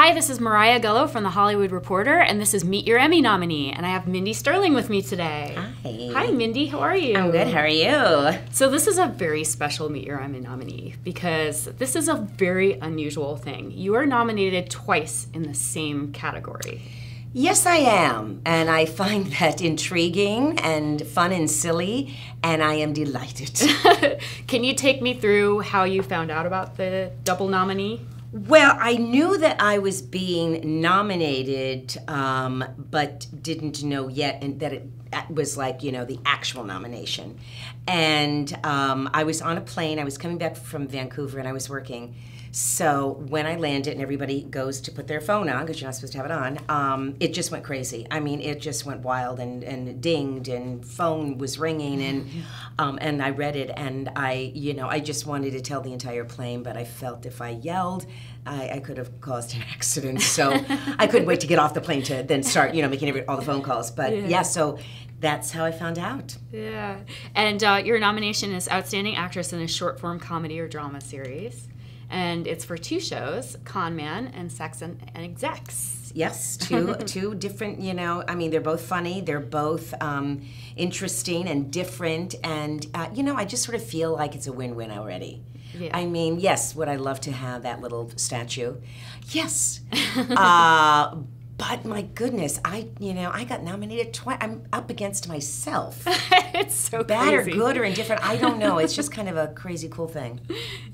Hi, this is Mariah Gullo from The Hollywood Reporter, and this is Meet Your Emmy Nominee, and I have Mindy Sterling with me today. Hi. Hi, Mindy. How are you? I'm good. How are you? So this is a very special Meet Your Emmy Nominee because this is a very unusual thing. You are nominated twice in the same category. Yes, I am, and I find that intriguing and fun and silly, and I am delighted. Can you take me through how you found out about the double nominee? Well, I knew that I was being nominated, but didn't know yet and that it was like, you know, the actual nomination. And I was on a plane. I was coming back from Vancouver, and I was working. So when I landed and everybody goes to put their phone on, because you're not supposed to have it on, it just went crazy. I mean, it just went wild and dinged, and phone was ringing, and I read it, and I just wanted to tell the entire plane, but I felt if I yelled, I could have caused an accident. So I couldn't wait to get off the plane to then start, making all the phone calls. But yeah, so that's how I found out. Yeah. And your nomination is Outstanding Actress in a Short Form Comedy or Drama Series. And it's for two shows, Con Man and Sex and Execs. Yes, two different, I mean, they're both funny, they're both interesting and different, and, I just sort of feel like it's a win-win already. Yeah. I mean, yes, would I love to have that little statue? Yes. But my goodness, I got nominated twice. I'm up against myself. It's so bad crazy. Or good or indifferent. I don't know. It's just kind of a crazy cool thing.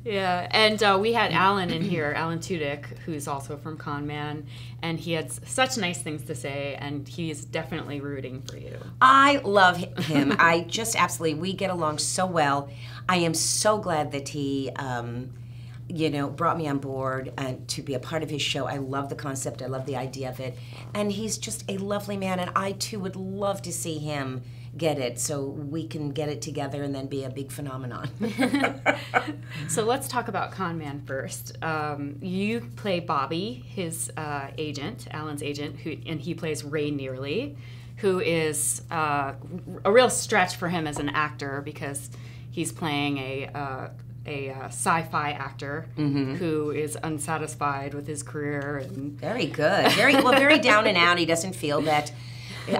Yeah, and we had Alan in here, Alan Tudyk, who's also from Con Man, and he had such nice things to say, and he's definitely rooting for you. I love him. I just absolutely, we get along so well. I am so glad that he brought me on board and to be a part of his show. I love the concept. I love the idea of it. And he's just a lovely man, and I, too, would love to see him get it so we can get it together and then be a big phenomenon. So let's talk about Con Man first. You play Bobby, his agent, Alan's agent, and he plays Ray Nearly, who is a real stretch for him as an actor because he's playing a sci-fi actor who is unsatisfied with his career. And very good. Very down and out. He doesn't feel that,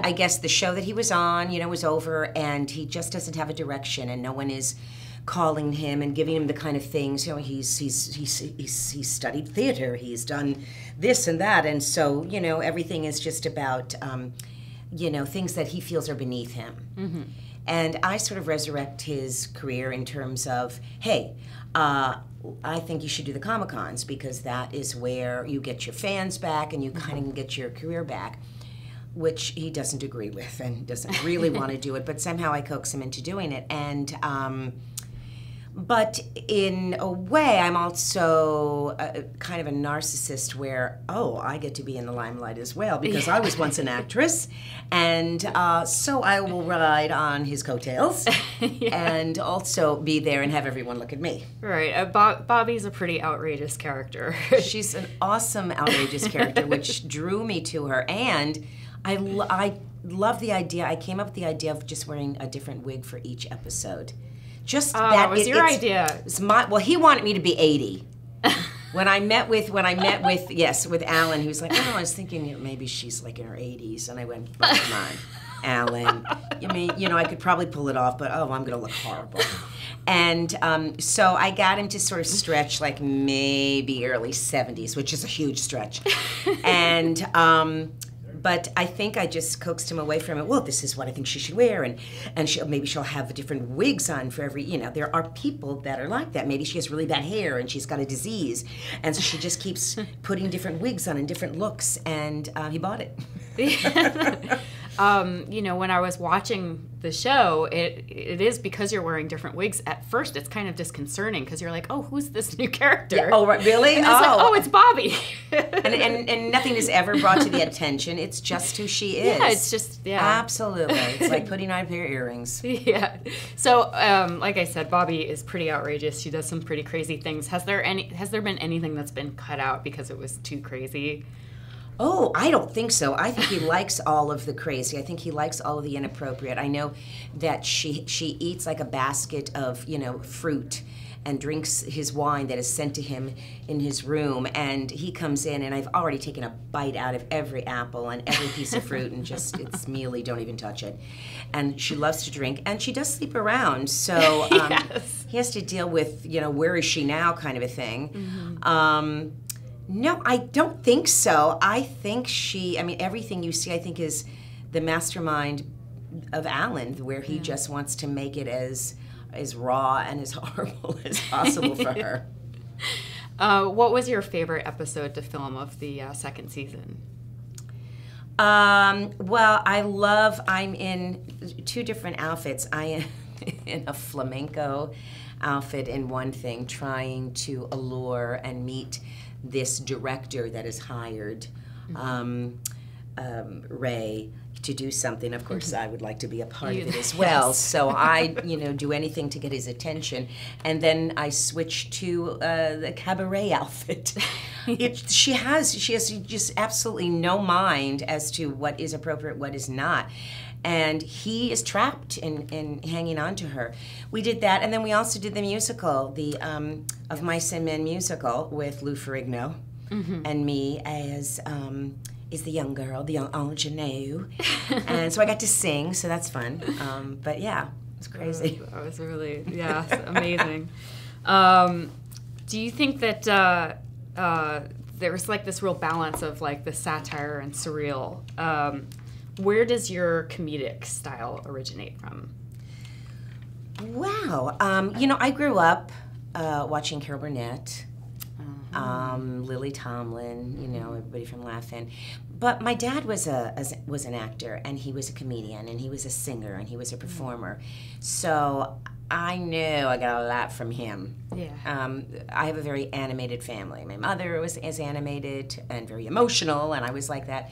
I guess the show that he was on, was over, and he just doesn't have a direction, and no one is calling him and giving him the kind of things. He's studied theater. He's done this and that, and so everything is just about things that he feels are beneath him. Mm-hmm. And I sort of resurrect his career in terms of, hey, I think you should do the Comic-Cons because that is where you get your fans back and you kind of get your career back, which he doesn't agree with and doesn't really want to do it, but somehow I coax him into doing it. And but in a way, I'm also kind of a narcissist where, I get to be in the limelight as well because I was once an actress, and so I will ride on his coattails and also be there and have everyone look at me. Right. Bobby's a pretty outrageous character. She's an awesome, outrageous character, which drew me to her, and I love the idea. I came up with the idea of just wearing a different wig for each episode. Just that was your idea. Well, he wanted me to be 80. When I met with Alan, he was like, I was thinking maybe she's like in her 80s, and I went, come on, Alan. I could probably pull it off, but I'm going to look horrible. And so I got him to sort of stretch like maybe early 70s, which is a huge stretch. And but I think I just coaxed him away from it. Well, this is what I think she should wear, and maybe she'll have different wigs on for every, there are people that are like that. Maybe she has really bad hair and she's got a disease, and so she just keeps putting different wigs on and different looks, and he bought it. When I was watching the show, it is because you're wearing different wigs. At first, it's kind of disconcerting because you're like, oh, who's this new character? Yeah, oh, really? And it's Bobby. and nothing is ever brought to the attention. It's just who she is. Yeah, it's just, Absolutely. It's like putting on a pair of earrings. Yeah. So, like I said, Bobby is pretty outrageous. She does some pretty crazy things. Has there been anything that's been cut out because it was too crazy? Oh, I don't think so. I think he likes all of the crazy. I think he likes all of the inappropriate. I know that she eats like a basket of, fruit, and drinks his wine that is sent to him in his room, and he comes in, and I've already taken a bite out of every apple and every piece of fruit, and just, it's mealy, don't even touch it. And she loves to drink, and she does sleep around, so Yes. he has to deal with, where is she now kind of a thing. No, I don't think so. I think everything you see, I think, is the mastermind of Alan, where he just wants to make it as raw and as horrible as possible for her. What was your favorite episode to film of the second season? Well, I'm in 2 different outfits. I am in a flamenco outfit in one thing, trying to allure and meet this director that is hired, Ray, to do something. Of course, I would like to be a part of it as well. Yes. So I, do anything to get his attention. And then I switch to the cabaret outfit. She has just absolutely no mind as to what is appropriate, what is not. And he is trapped in hanging on to her. We did that, and then we also did the musical, the Of Mice and Men musical with Lou Ferrigno and me as is the young girl, the young ingenue. And so I got to sing, so that's fun. But yeah, it's crazy. That was really, amazing. Do you think that there's like this real balance of like the satire and surreal? Where does your comedic style originate from? Wow. I grew up watching Carol Burnett, Lily Tomlin, everybody from Laugh-In. But my dad was an actor, and he was a comedian, and he was a singer, and he was a performer. So I knew I got a lot from him. Yeah. I have a very animated family. My mother was as animated and very emotional, and I was like that.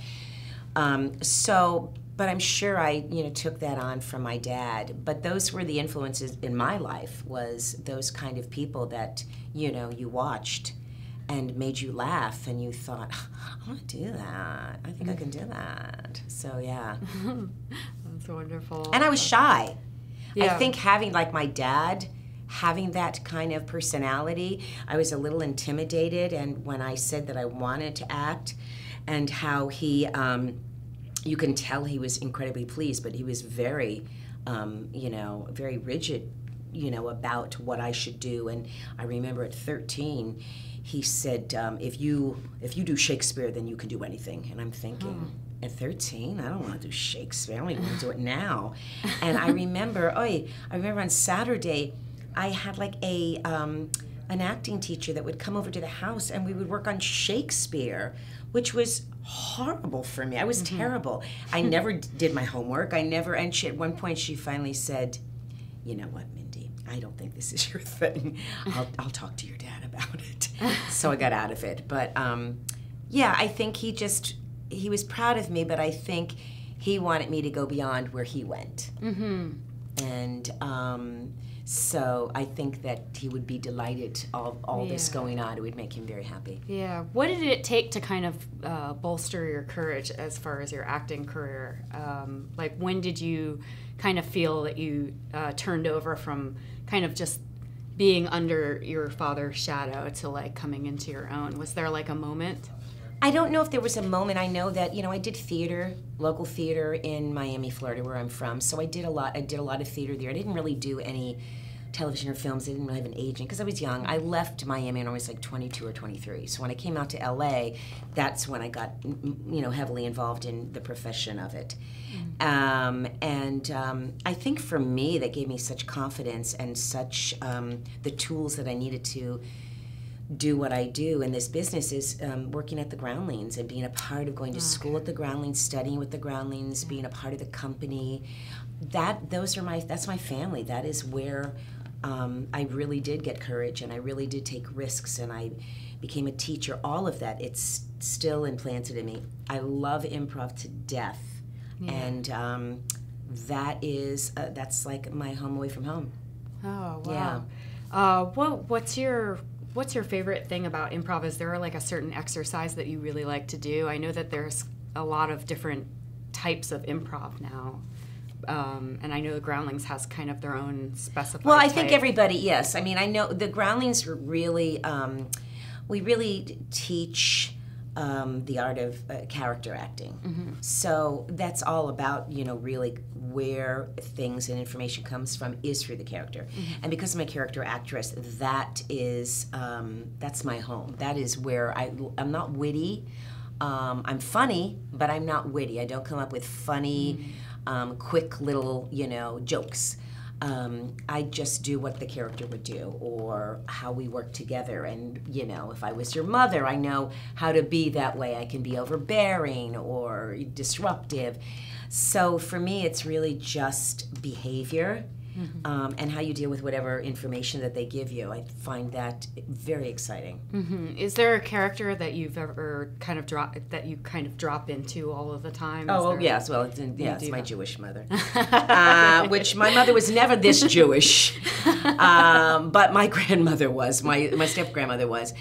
But I'm sure I, took that on from my dad. But those were the influences in my life, was those kind of people that, you watched and made you laugh, and you thought, I want to do that. I think I can do that. So, yeah. That's wonderful. And I was shy. Yeah. I think having, like my dad, having that kind of personality, I was a little intimidated. And when I said that I wanted to act, and how he, you can tell he was incredibly pleased, but he was very, very rigid, about what I should do. And I remember at 13, he said, if you do Shakespeare, then you can do anything. And I'm thinking, at 13, I don't want to do Shakespeare. I don't even want to do it now. And I remember on Saturday, I had like an acting teacher that would come over to the house, and we would work on Shakespeare, which was horrible for me. I was terrible. I never did my homework. And at one point she finally said, you know what, Mindy, I don't think this is your thing. I'll talk to your dad about it. So I got out of it. But I think he was proud of me, but I think he wanted me to go beyond where he went. And so I think that he would be delighted all this going on. It would make him very happy. Yeah. What did it take to kind of bolster your courage as far as your acting career? Like, when did you kind of feel that you turned over from kind of just being under your father's shadow to like coming into your own? Was there like a moment? I don't know if there was a moment. I know that, I did theater, local theater in Miami, Florida, where I'm from. So I did a lot of theater there. I didn't really do any television or films. I didn't really have an agent because I was young. I left Miami when I was like 22 or 23. So when I came out to LA, that's when I got, heavily involved in the profession of it. I think for me, that gave me such confidence and such the tools that I needed to do what I do in this business is working at the Groundlings and being a part of going to school at the Groundlings, studying with the Groundlings, being a part of the company. That's my family. That is where I really did get courage, and I really did take risks, and I became a teacher. All of that, it's still implanted in me. I love improv to death, and that's like my home away from home. Oh, wow. Yeah. What's your favorite thing about improv? Is there like a certain exercise that you really like to do? I know that there's a lot of different types of improv now. And I know the Groundlings has kind of their own specified Well, I type. think everybody, yes. I mean, I know the Groundlings were really, we really teach the art of character acting. So that's all about, really where things and information comes from is through the character. And because I'm a character actress, that is, that's my home. That is where I'm not witty. I'm funny, but I'm not witty. I don't come up with funny, quick little, jokes. I just do what the character would do or how we work together. And, if I was your mother, I know how to be that way. I can be overbearing or disruptive. So for me, it's really just behavior. And how you deal with whatever information that they give you. I find that very exciting. Is there a character that you've ever kind of drop into all of the time? Yes. Well, it's my Jewish mother, which my mother was never this Jewish, but my grandmother was. My step grandmother was.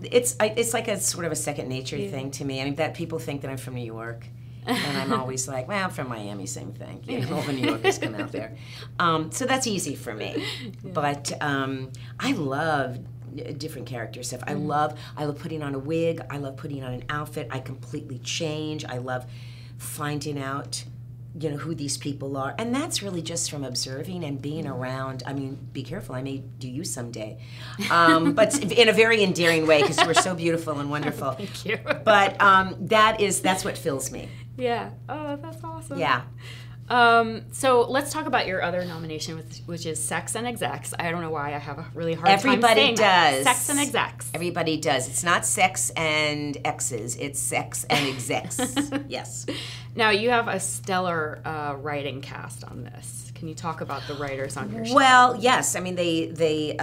It's like a sort of a second nature thing to me. I mean, that people think that I'm from New York. And I'm always like, well, I'm from Miami, same thing. All the New Yorkers come out there. So that's easy for me. But I love different character stuff. I love putting on a wig. I love putting on an outfit. I completely change. I love finding out, who these people are. And that's really just from observing and being around. I mean, be careful. I may do you someday. But in a very endearing way because you were so beautiful and wonderful. Thank you. But that's what fills me. Yeah. Oh, that's awesome. Yeah. So let's talk about your other nomination, which is Sex and Execs. I don't know why I have a really hard time Everybody saying does. that. Sex and Execs. Everybody does. It's not sex and X's. It's sex and execs. Yes. Now, you have a stellar writing cast on this. Can you talk about the writers on your show? Well, yes. I mean, they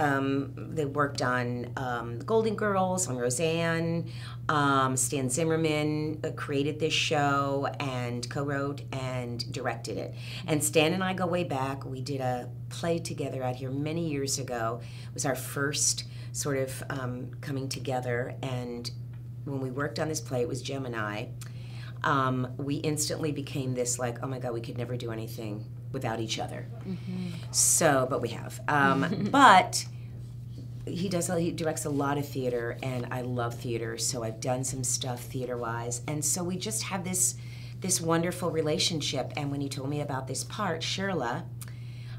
worked on Golden Girls, on Roseanne. Stan Zimmerman created this show and co-wrote and directed it. And Stan and I go way back. We did a play together out here many years ago. It was our first sort of coming together. And when we worked on this play, it was Gemini. We instantly became this like, oh my God, we could never do anything without each other. So, but we have. But he directs a lot of theater, and I love theater, so I've done some stuff theater-wise. And so we just have this wonderful relationship. And when he told me about this part, Shirla,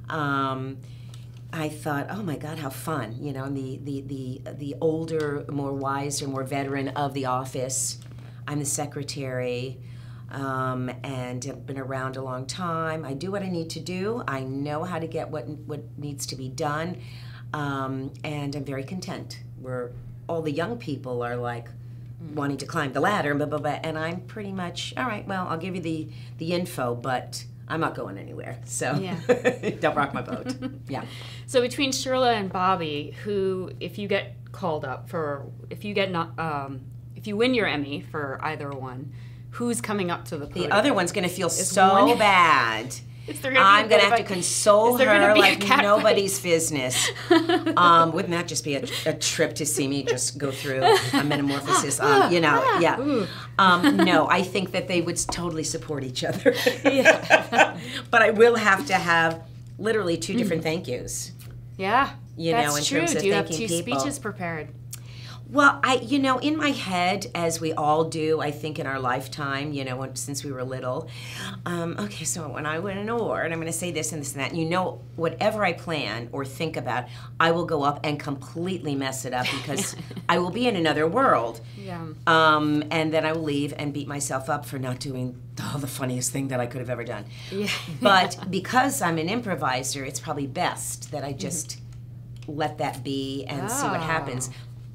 I thought, oh my God, how fun. And the older, more wiser, more veteran of the office. I'm the secretary, and have been around a long time. I do what I need to do. I know how to get what needs to be done. And I'm very content. Where all the young people are like wanting to climb the ladder, blah, blah, blah, and I'm pretty much, all right, well, I'll give you the info, but I'm not going anywhere. So don't rock my boat. Yeah. So between Shirla and Bobby, who, if you get called up if you win your Emmy for either one, who's coming up to the podium? The other one's going to feel so bad. I'm going to have to console her like nobody's business. Wouldn't that just be a trip to see me just go through a metamorphosis? No, I think that they would totally support each other. But I will have to have literally two different thank yous. Yeah, in true. terms of Do you have thanking two people. speeches prepared? Well, in my head, as we all do, I think in our lifetime, since we were little, okay, so when I win an award, I'm going to say this and this and that. And whatever I plan or think about, I will go up and completely mess it up because I will be in another world. Yeah. And then I will leave and beat myself up for not doing the funniest thing that I could have ever done. Yeah. But because I'm an improviser, it's probably best that I just let that be and see what happens.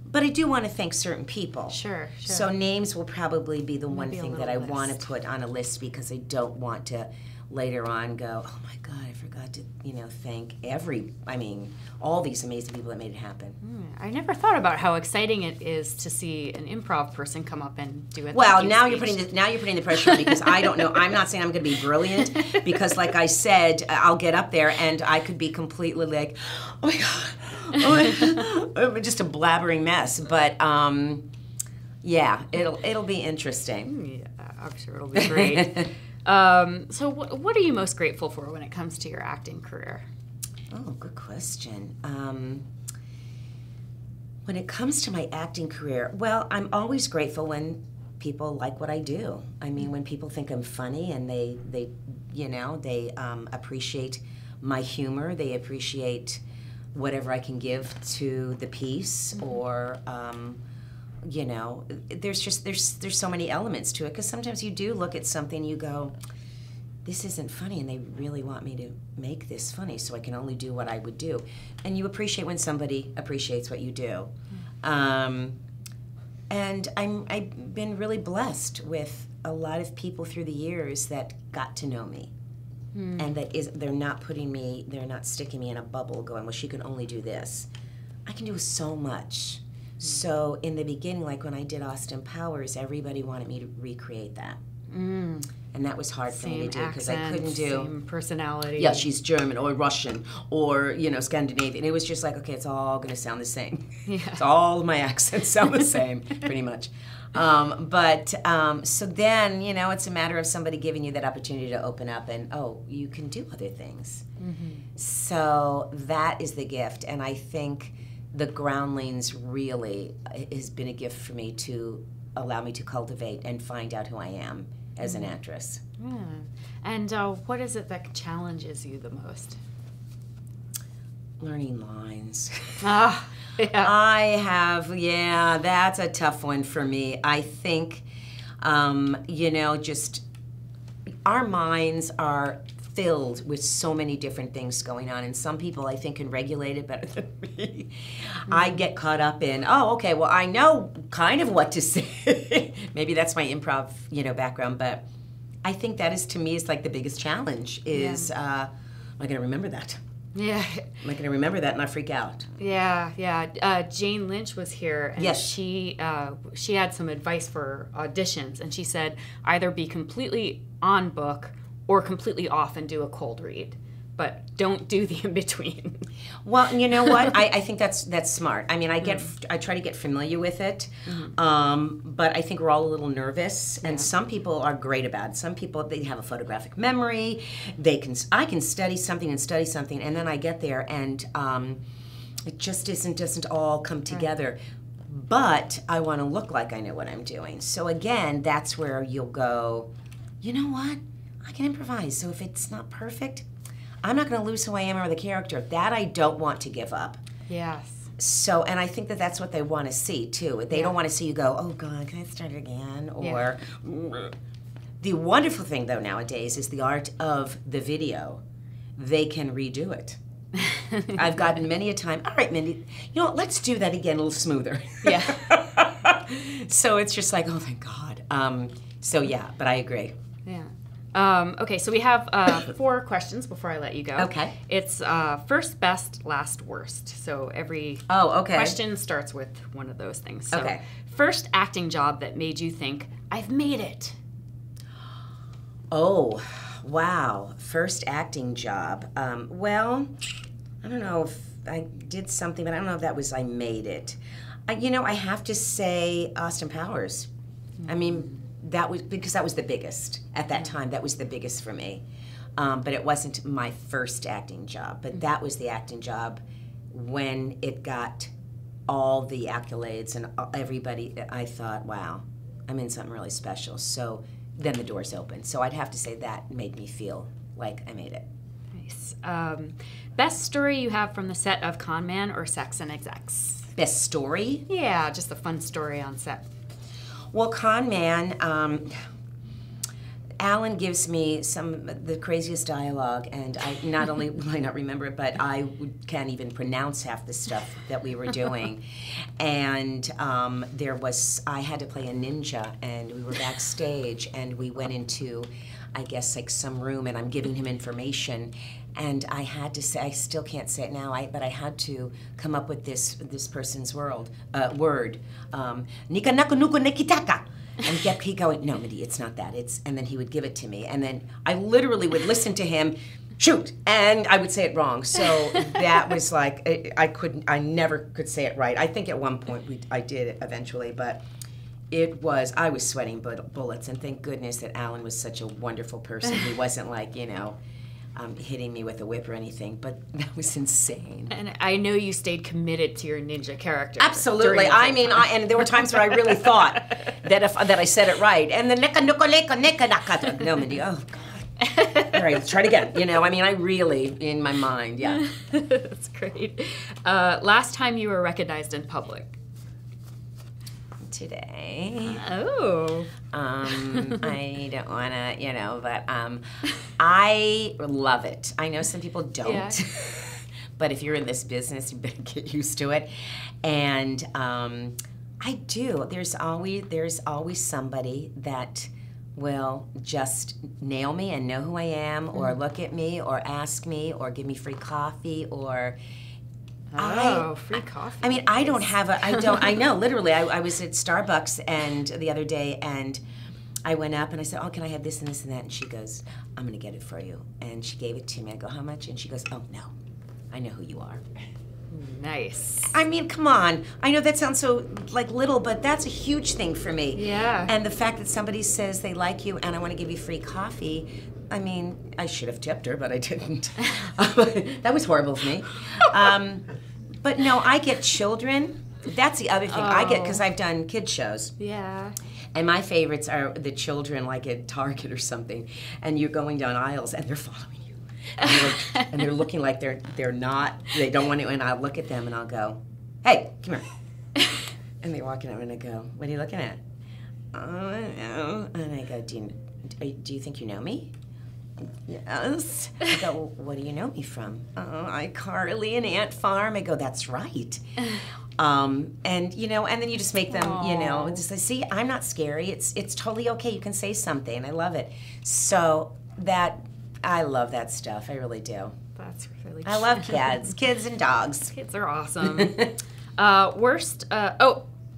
But I do want to thank certain people. Sure. So names will probably be the one thing that I want to put on a list because I don't want to later on go, oh my God, I forgot to, thank all these amazing people that made it happen. I never thought about how exciting it is to see an improv person come up and do it. Well, now you're putting the pressure on me because I don't know. I'm not saying I'm going to be brilliant because, like I said, I'll get up there and I could be completely like, oh my God. Just a blabbering mess, but it'll be interesting. Yeah, I'm sure it'll be great. So what are you most grateful for when it comes to your acting career? Oh, good question. When it comes to my acting career, well, I'm always grateful when people like what I do. I mean, when people think I'm funny and they appreciate my humor, they appreciate whatever I can give to the piece, or there's so many elements to it, because sometimes you do look at something, you go, this isn't funny, and they really want me to make this funny, so I can only do what I would do. And you appreciate when somebody appreciates what you do. And I've been really blessed with a lot of people through the years that got to know me. And they're not sticking me in a bubble going, well, she can only do this. I can do so much. So in the beginning, like when I did Austin Powers, everybody wanted me to recreate that. And that was hard for me to do, because I couldn't do... Same personality. Yeah, she's German or Russian or, Scandinavian. It was just like, okay, it's all going to sound the same. Yeah. It's all of my accents sound the same, pretty much. So then, it's a matter of somebody giving you that opportunity to open up and, oh, you can do other things. So that is the gift. And I think the Groundlings really has been a gift for me to allow me to cultivate and find out who I am as an actress. Yeah. And what is it that challenges you the most? Learning lines. Yeah. That's a tough one for me. I think, just our minds are filled with so many different things going on, and some people, I think, can regulate it better than me. I get caught up in, I know kind of what to say. Maybe that's my improv, background, but I think that is, to me, is like the biggest challenge is, am I going to remember that? Yeah. Am I going to remember that and I freak out? Yeah. Jane Lynch was here, and yes. she had some advice for auditions, and she said either be completely on book or completely off and do a cold read, but don't do the in-between. Well, you know what? I think that's smart. I mean, I try to get familiar with it, but I think we're all a little nervous, and some people are great about it. Some people, they have a photographic memory. I can study something, and then I get there, and it just doesn't all come together. But I want to look like I know what I'm doing. So again, that's where you'll go, you know what? I can improvise, so if it's not perfect, I'm not going to lose who I am or the character. That I don't want to give up. Yes. So, and I think that's what they want to see, too. They don't want to see you go, oh, God, can I start again? Or the wonderful thing, though, nowadays is the art of the video. They can redo it. I've gotten many a time, all right, Mindy, let's do that again a little smoother. Yeah. So it's just like, oh, thank God. But I agree. Yeah. Okay, so we have 4 questions before I let you go. Okay. It's first best, last worst. So every question starts with one of those things. So first acting job that made you think, I've made it. Oh, wow. First acting job. Well, I don't know if I did something, but I don't know if that was I made it. I have to say Austin Powers. I mean, that was because that was the biggest at that time. That was the biggest for me, but it wasn't my first acting job. But that was the acting job when it got all the accolades and everybody. I thought, wow, I'm in something really special. So then the doors opened. So I'd have to say that made me feel like I made it. Nice. Best story you have from the set of Con Man or Sex and Execs? Best story? Yeah, just a fun story on set. Well, Con Man, Alan gives me the craziest dialogue, and I not only will I not remember it, but I can't even pronounce half the stuff that we were doing. And I had to play a ninja, and we were backstage, and we went into, I guess, like some room, and I'm giving him information. And I had to say, I still can't say it now, but I had to come up with this person's word, Nika Naku Nuku Nikitaka. And keep going, no, Mindy, it's not that. And then he would give it to me. And then I literally would listen to him, shoot, and I would say it wrong. So that was like, I never could say it right. I think at one point I did it eventually, but I was sweating bullets, and thank goodness that Alan was such a wonderful person. He wasn't like, hitting me with a whip or anything, but that was insane. And I know you stayed committed to your ninja character. Absolutely. I mean, and there were times where I really thought that I said it right. And the no, Mindy, oh God. All right, let's try it again. I mean, I really, in my mind, yeah. That's great. Last time you were recognized in public? Today. Oh. I don't want to, but I love it. I know some people don't, yeah. But if you're in this business, you better get used to it. And I do. There's always somebody that will just nail me and know who I am, or look at me, or ask me, or give me free coffee, or... free coffee. I mean, I know, literally. I was at Starbucks the other day, and I went up and I said, oh, can I have this and this and that? And she goes, I'm going to get it for you. And she gave it to me. I go, how much? And she goes, oh, no, I know who you are. Nice. I mean, come on. I know that sounds so, little, but that's a huge thing for me. Yeah. And the fact that somebody says they like you and I want to give you free coffee, I mean, I should have tipped her, but I didn't. That was horrible of me. But no, I get children. That's the other thing I get, because I've done kids shows. Yeah. And my favorites are the children, like at Target or something, and you're going down aisles and they're following you. And they're looking like they don't want to, and I'll look at them and I'll go, hey, come here. And they walk in and I go, what are you looking at? Oh, I don't know. And I go, do you think you know me? Yes. I go, well, what do you know me from? iCarly and Ant Farm. I go, that's right. And then you just make them, just say, see, I'm not scary. It's totally okay. You can say something. I love it. So I love that stuff. I really do. That's really cute. I love kids and dogs. Kids are awesome.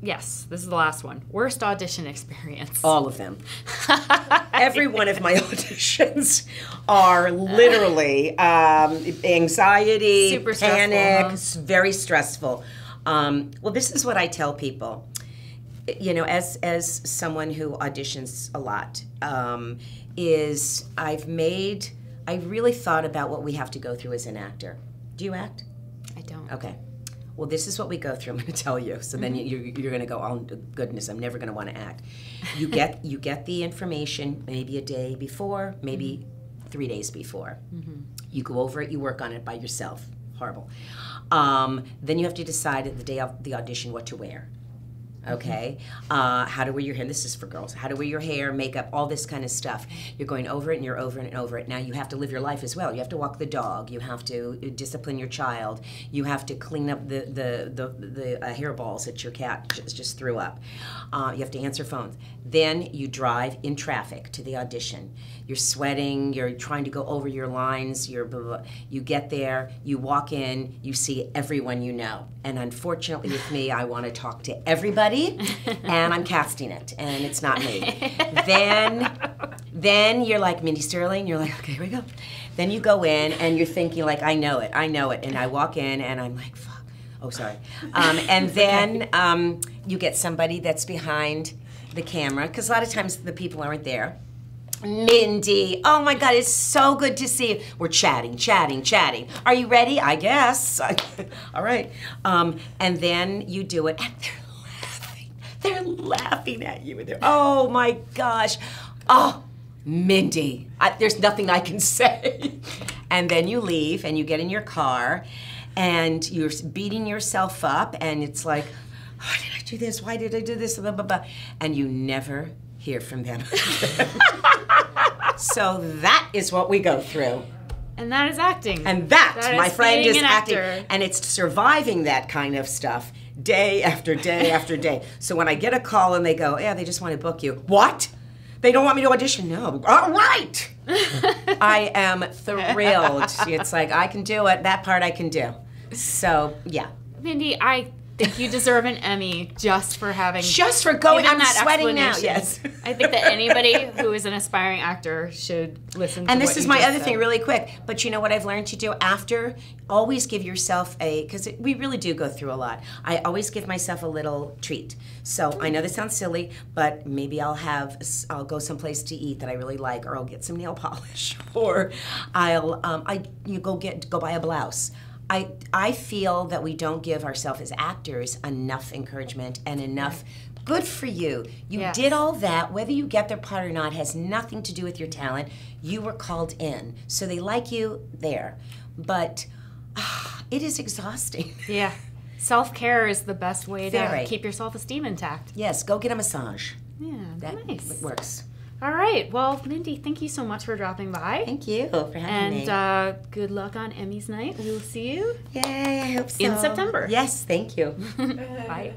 Yes, this is the last one. Worst audition experience. All of them. Every one of my auditions are literally anxiety, super panic, very stressful. Well, this is what I tell people. As someone who auditions a lot, I've really thought about what we have to go through as an actor. Do you act? I don't. Okay. Well, this is what we go through. I'm going to tell you. So then you're going to go, oh goodness, I'm never going to want to act. You get the information maybe a day before, maybe 3 days before. Mm-hmm. You go over it. You work on it by yourself. Horrible. Then you have to decide at the day of the audition what to wear. Okay, how to wear your hair. This is for girls. How to wear your hair, makeup, all this kind of stuff. You're going over it and you're over it and over it. Now you have to live your life as well. You have to walk the dog. You have to discipline your child. You have to clean up the hairballs that your cat just threw up. You have to answer phones. Then you drive in traffic to the audition. You're sweating. You're trying to go over your lines. You're blah, blah, blah. You get there. You walk in. You see everyone you know. And unfortunately with me, I want to talk to everybody. And I'm casting it, and it's not me. Then you're like Mindy Sterling. You're like, okay, here we go. Then you go in, and you're thinking like, I know it. And I walk in, and I'm like, fuck. Oh, sorry. And then you get somebody that's behind the camera, because a lot of times the people aren't there. Mindy, oh my God, it's so good to see you. We're chatting. Are you ready? I guess. All right. And then you do it, and they're laughing at you. Oh my gosh. Oh, Mindy, there's nothing I can say. And then you leave and you get in your car and you're beating yourself up and it's like, why did I do this? Why did I do this? Blah, blah, blah. And you never hear from them. So that is what we go through. And that is acting. And that my friend, is acting. And it's surviving that kind of stuff. Day after day after day. So when I get a call and they go, yeah, they just want to book you. What? They don't want me to audition? No. All right. I am thrilled. It's like, I can do it. That part I can do. So, yeah. Mindy, I think you deserve an Emmy just for having going. given I'm that sweating now. explanation. Yes. I think that anybody who is an aspiring actor should listen to And what this is you my just other said. thing, really quick. But you know what I've learned to do after? Always give yourself because we really do go through a lot. I always give myself a little treat. So I know this sounds silly, but maybe I'll go someplace to eat that I really like, or I'll get some nail polish, or I'll go buy a blouse. I feel that we don't give ourselves as actors enough encouragement and enough. Good for you. You Yes. did all that. Whether you get their part or not has nothing to do with your talent. You were called in. So they like you there. But it is exhausting. Yeah. Self-care is the best way to Very. keep your self-esteem intact. Yes, go get a massage. Yeah, That nice. works. All right. Well, Mindy, thank you so much for dropping by. Thank you for having me. And good luck on Emmy's night. We will see you Yay, I hope so. in September. Yes, thank you. Bye.